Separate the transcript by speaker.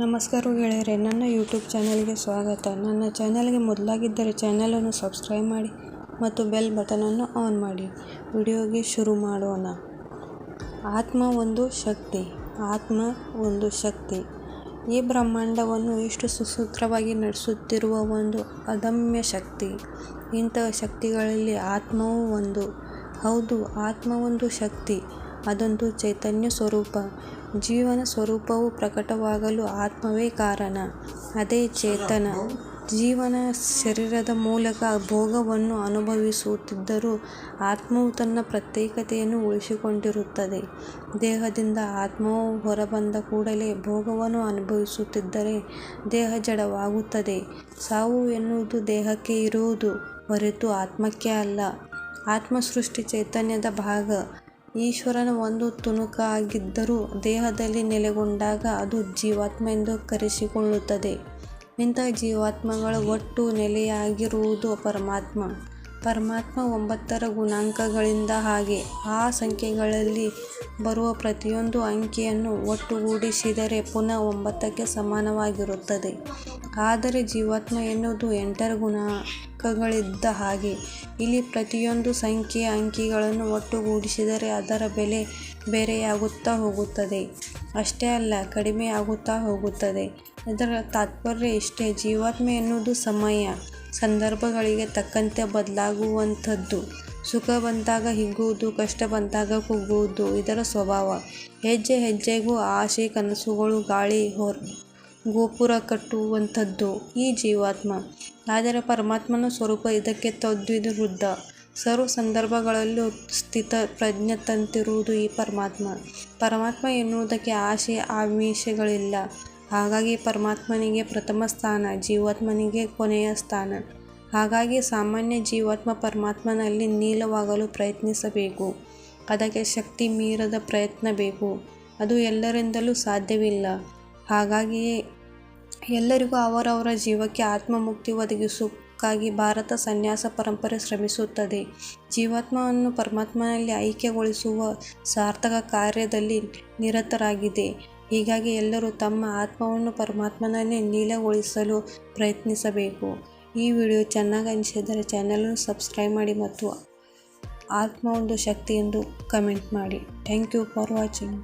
Speaker 1: ನಮಸ್ಕಾರ ಗೆಳೆಯರೆ, ನನ್ನ ಯೂಟ್ಯೂಬ್ ಚಾನಲ್ಗೆ ಸ್ವಾಗತ. ನನ್ನ ಚಾನಲ್ಗೆ ಮೊದಲಾಗಿದ್ದರೆ ಚಾನಲನ್ನು ಸಬ್ಸ್ಕ್ರೈಬ್ ಮಾಡಿ ಮತ್ತು ಬೆಲ್ ಬಟನನ್ನು ಆನ್ ಮಾಡಿ. ವಿಡಿಯೋಗೆ ಶುರು ಮಾಡೋಣ. ಆತ್ಮ ಒಂದು ಶಕ್ತಿ. ಆತ್ಮ ಒಂದು ಶಕ್ತಿ ಈ ಬ್ರಹ್ಮಾಂಡವನ್ನು ಇಷ್ಟು ಸುಸೂತ್ರವಾಗಿ ನಡೆಸುತ್ತಿರುವ ಒಂದು ಅದಮ್ಯ ಶಕ್ತಿ. ಇಂತಹ ಶಕ್ತಿಗಳಲ್ಲಿ ಆತ್ಮವೂ ಒಂದು. ಹೌದು, ಆತ್ಮ ಒಂದು ಶಕ್ತಿ. ಅದೊಂದು ಚೈತನ್ಯ ಸ್ವರೂಪ. ಜೀವನ ಸ್ವರೂಪವು ಪ್ರಕಟವಾಗಲು ಆತ್ಮವೇ ಕಾರಣ. ಅದೇ ಚೇತನ. ಜೀವನ ಶರೀರದ ಮೂಲಕ ಭೋಗವನ್ನು ಅನುಭವಿಸುತ್ತಿದ್ದರೂ ಆತ್ಮವು ತನ್ನ ಪ್ರತ್ಯೇಕತೆಯನ್ನು ಉಳಿಸಿಕೊಂಡಿರುತ್ತದೆ. ದೇಹದಿಂದ ಆತ್ಮವು ಹೊರಬಂದ ಕೂಡಲೇ ಭೋಗವನ್ನು ಅನುಭವಿಸುತ್ತಿದ್ದರೆ ದೇಹ ಜಡವಾಗುತ್ತದೆ. ಸಾವು ಎನ್ನುವುದು ದೇಹಕ್ಕೆ ಇರುವುದು ಹೊರತು ಆತ್ಮಕ್ಕೆ ಅಲ್ಲ. ಆತ್ಮ ಸೃಷ್ಟಿ ಚೈತನ್ಯದ ಭಾಗ. ಈಶ್ವರನ ಒಂದು ತುಣುಕಾಗಿದ್ದರೂ ದೇಹದಲ್ಲಿ ನೆಲೆಗೊಂಡಾಗ ಅದು ಜೀವಾತ್ಮ ಎಂದು ಕರೆಸಿಕೊಳ್ಳುತ್ತದೆ. ಇಂತಹ ಜೀವಾತ್ಮಗಳ ಒಟ್ಟು ನೆಲೆಯಾಗಿರುವುದು ಪರಮಾತ್ಮ. ಪರಮಾತ್ಮ 9 ಗುಣಾಂಕಗಳಿಂದ ಹಾಗೆ. ಆ ಸಂಖ್ಯೆಗಳಲ್ಲಿ ಬರುವ ಪ್ರತಿಯೊಂದು ಅಂಕಿಯನ್ನು ಒಟ್ಟುಗೂಡಿಸಿದರೆ ಪುನಃ 9ಕ್ಕೆ ಸಮಾನವಾಗಿರುತ್ತದೆ. ಆದರೆ ಜೀವಾತ್ಮ ಎನ್ನುವುದು 8 ಗುಣಾಂಕಗಳಿದ್ದ ಹಾಗೆ. ಇಲ್ಲಿ ಪ್ರತಿಯೊಂದು ಸಂಖ್ಯೆಯ ಅಂಕಿಗಳನ್ನು ಒಟ್ಟುಗೂಡಿಸಿದರೆ ಅದರ ಬೆಲೆ ಬೇರೆಯಾಗುತ್ತಾ ಹೋಗುತ್ತದೆ. ಅಷ್ಟೇ ಅಲ್ಲ, ಕಡಿಮೆಯಾಗುತ್ತಾ ಹೋಗುತ್ತದೆ. ಇದರ ತಾತ್ಪರ್ಯ ಇಷ್ಟೇ: ಜೀವಾತ್ಮ ಎನ್ನುವುದು ಸಮಯ, ಸಂದರ್ಭಗಳಿಗೆ ತಕ್ಕಂತೆ ಬದಲಾಗುವಂಥದ್ದು. ಸುಖ ಬಂದಾಗ ಹಿಗ್ಗುವುದು, ಕಷ್ಟ ಬಂದಾಗ ಕುಗ್ಗುವುದು ಇದರ ಸ್ವಭಾವ. ಹೆಜ್ಜೆ ಹೆಜ್ಜೆಗೂ ಆಸೆ ಕನಸುಗಳು ಗಾಳಿ ಗೋಪುರ ಕಟ್ಟುವಂಥದ್ದು ಈ ಜೀವಾತ್ಮ. ಆದರೆ ಪರಮಾತ್ಮನ ಸ್ವರೂಪ ಇದಕ್ಕೆ ತದ್ವಿರುದ್ಧ. ಸರ್ವ ಸಂದರ್ಭಗಳಲ್ಲೂ ಸ್ಥಿತ ಪ್ರಜ್ಞತಂತಿರುವುದು ಈ ಪರಮಾತ್ಮ. ಪರಮಾತ್ಮ ಎನ್ನುವುದಕ್ಕೆ ಆಸೆ ಆಮಿಷಗಳಿಲ್ಲ. ಹಾಗಾಗಿ ಪರಮಾತ್ಮನಿಗೆ ಪ್ರಥಮ ಸ್ಥಾನ, ಜೀವಾತ್ಮನಿಗೆ ಕೊನೆಯ ಸ್ಥಾನ. ಹಾಗಾಗಿ ಸಾಮಾನ್ಯ ಜೀವಾತ್ಮ ಪರಮಾತ್ಮನಲ್ಲಿ ಲೀನವಾಗಲು ಪ್ರಯತ್ನಿಸಬೇಕು. ಅದಕ್ಕೆ ಶಕ್ತಿ ಮೀರದ ಪ್ರಯತ್ನ ಬೇಕು. ಅದು ಎಲ್ಲರಿಂದಲೂ ಸಾಧ್ಯವಿಲ್ಲ. ಹಾಗಾಗಿಯೇ ಎಲ್ಲರಿಗೂ ಅವರವರ ಜೀವಕ್ಕೆ ಆತ್ಮಮುಕ್ತಿ ಒದಗಿಸುವುದಕ್ಕಾಗಿ ಭಾರತ ಸನ್ಯಾಸ ಪರಂಪರೆ ಶ್ರಮಿಸುತ್ತದೆ. ಜೀವಾತ್ಮವನ್ನು ಪರಮಾತ್ಮನಲ್ಲಿ ಐಕ್ಯಗೊಳಿಸುವ ಸಾರ್ಥಕ ಕಾರ್ಯದಲ್ಲಿ ನಿರತರಾಗಿದೆ. ಹೀಗಾಗಿ ಎಲ್ಲರೂ ತಮ್ಮ ಆತ್ಮವನ್ನು ಪರಮಾತ್ಮನಲ್ಲಿ ಲೀನಗೊಳಿಸಲು ಪ್ರಯತ್ನಿಸಬೇಕು. ಈ ವಿಡಿಯೋ ಚೆನ್ನಾಗಿ ಅನಿಸಿದರೆ ಚಾನಲನ್ನು ಸಬ್ಸ್ಕ್ರೈಬ್ ಮಾಡಿ ಮತ್ತು ಆತ್ಮ ಒಂದು ಶಕ್ತಿ ಎಂದು ಕಮೆಂಟ್ ಮಾಡಿ. Thank you for watching.